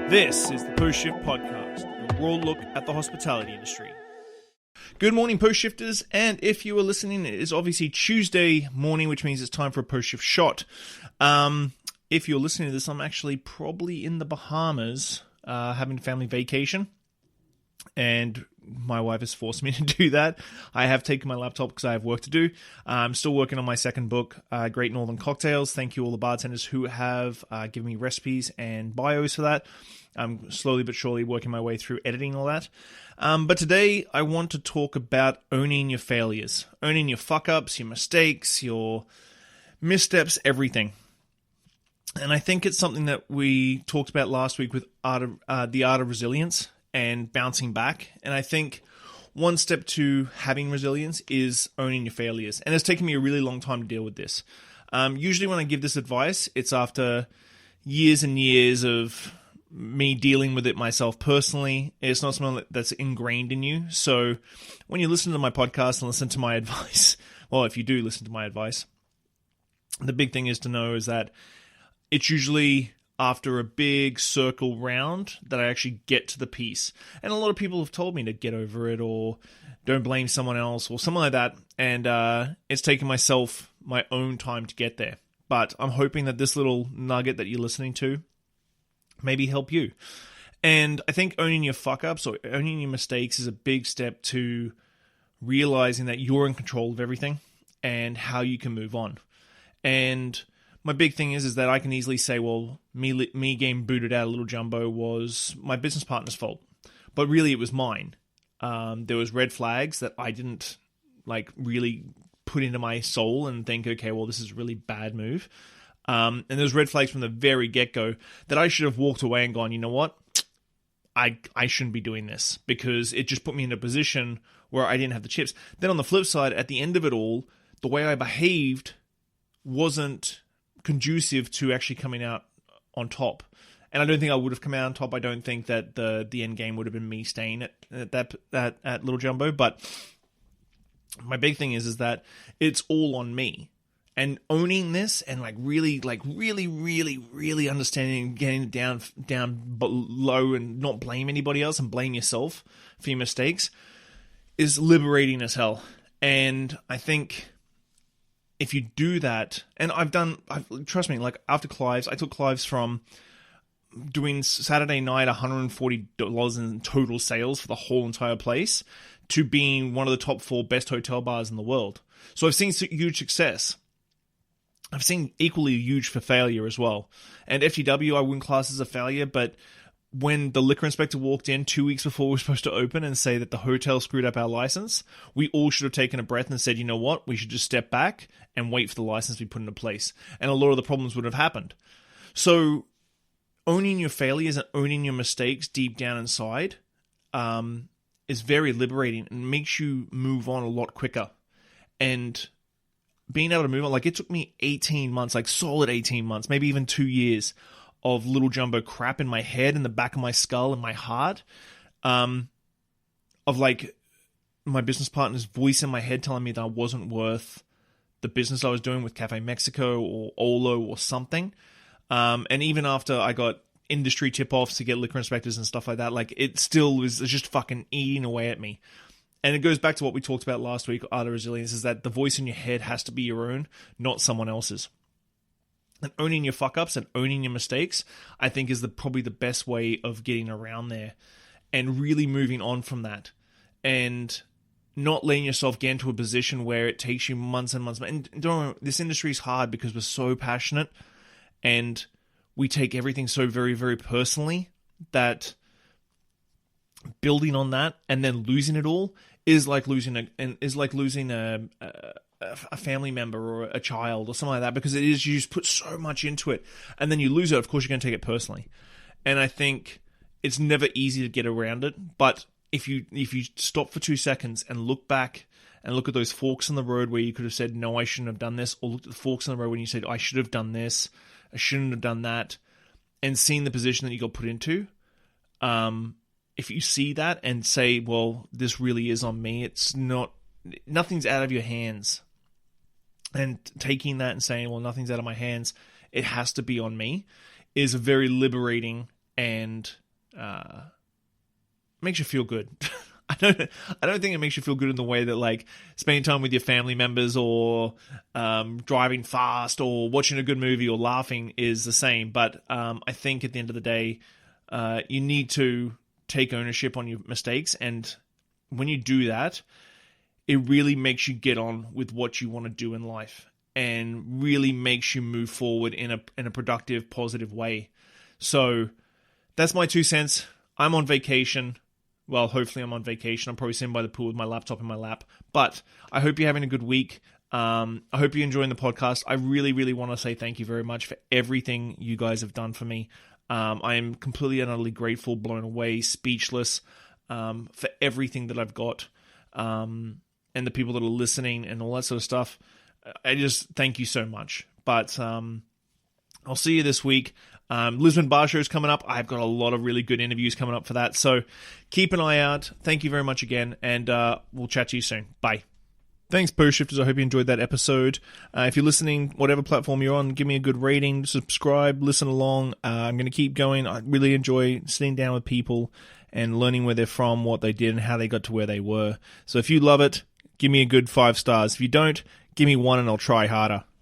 This is the Post Shift Podcast, a raw look at the hospitality industry. Good morning, Post Shifters, and if you are listening, it is obviously Tuesday morning, which means it's time for a Post Shift shot. If you're listening to this, I'm actually probably in the Bahamas, having a family vacation, and my wife has forced me to do that. I have taken my laptop because I have work to do. I'm still working on my second book, Great Northern Cocktails. Thank you all the bartenders who have given me recipes and bios for that. I'm slowly but surely working my way through editing all that. But today I want to talk about owning your failures, owning your fuck-ups, your mistakes, your missteps, everything. And I think it's something that we talked about last week with the art of resilience and bouncing back. And I think one step to having resilience is owning your failures. And it's taken me a really long time to deal with this. Usually when I give this advice, it's after years and years of me dealing with it myself personally. It's not something that's ingrained in you. So when you listen to my podcast and listen to my advice, well, if you do listen to my advice, the big thing is to know is that it's usually after a big circle round that I actually get to the piece. And a lot of people have told me to get over it or don't blame someone else or something like that. And it's taken myself my own time to get there. But I'm hoping that this little nugget that you're listening to maybe help you. And I think owning your fuck-ups or owning your mistakes is a big step to realizing that you're in control of everything and how you can move on. And my big thing is that I can easily say, well, me getting booted out of Little Jumbo was my business partner's fault. But really it was mine. There was red flags that I didn't really put into my soul and think, okay, well, this is a really bad move. And there's red flags from the very get-go that I should have walked away and gone, you know what? I shouldn't be doing this because it just put me in a position where I didn't have the chips. Then on the flip side, at the end of it all, the way I behaved wasn't conducive to actually coming out on top. And I don't think I would have come out on top. I don't think that the end game would have been me staying at Little Jumbo. But my big thing is that it's all on me. And owning this and really understanding and getting it down below and not blame anybody else and blame yourself for your mistakes is liberating as hell. And I think if you do that, and trust me, after Clive's, I took Clive's from doing Saturday night $140 in total sales for the whole entire place to being one of the top 4 best hotel bars in the world. So I've seen huge success. I've seen equally huge for failure as well. And FTW I wouldn't class as a failure, but when the liquor inspector walked in 2 weeks before we were supposed to open and say that the hotel screwed up our license, we all should have taken a breath and said, you know what, we should just step back and wait for the license to be put into place. And a lot of the problems would have happened. So owning your failures and owning your mistakes deep down inside is very liberating and makes you move on a lot quicker. And being able to move on, it took me 18 months, solid 18 months, maybe even 2 years of Little Jumbo crap in my head, in the back of my skull, and my heart, of my business partner's voice in my head telling me that I wasn't worth the business I was doing with Cafe Mexico or Olo or something. And even after I got industry tip-offs to get liquor inspectors and stuff like that, it still was just fucking eating away at me. And it goes back to what we talked about last week, Art of Resilience, is that the voice in your head has to be your own, not someone else's. And owning your fuck-ups and owning your mistakes, I think, is probably the best way of getting around there and really moving on from that. And not letting yourself get into a position where it takes you months and months. And don't, this industry is hard because we're so passionate and we take everything so very, very personally that building on that and then losing it all is like losing a family member or a child or something like that, because it is, you just put so much into it and then you lose it. Of course, you're going to take it personally. And I think it's never easy to get around it. But if you stop for 2 seconds and look back and look at those forks in the road where you could have said, no, I shouldn't have done this, or look at the forks in the road when you said, I should have done this, I shouldn't have done that, and seeing the position that you got put into, if you see that and say, well, this really is on me, it's not, nothing's out of your hands. And taking that and saying, well, nothing's out of my hands, it has to be on me, is very liberating and makes you feel good. I don't think it makes you feel good in the way that like spending time with your family members or driving fast or watching a good movie or laughing is the same. But I think at the end of the day, you need to take ownership on your mistakes, and when you do that, it really makes you get on with what you want to do in life, and really makes you move forward in a productive, positive way. So that's my 2 cents. I'm on vacation. Well, hopefully I'm on vacation. I'm probably sitting by the pool with my laptop in my lap. But I hope you're having a good week. I hope you're enjoying the podcast. I really, really want to say thank you very much for everything you guys have done for me. I am completely and utterly grateful, blown away, speechless for everything that I've got, and the people that are listening and all that sort of stuff. I just thank you so much. But I'll see you this week. Lisbon Bar Show is coming up. I've got a lot of really good interviews coming up for that. So keep an eye out. Thank you very much again, and we'll chat to you soon. Bye. Thanks, Post Shifters. I hope you enjoyed that episode. If you're listening, whatever platform you're on, give me a good rating, subscribe, listen along. I'm going to keep going. I really enjoy sitting down with people and learning where they're from, what they did, and how they got to where they were. So if you love it, give me a good 5 stars. If you don't, give me 1 and I'll try harder.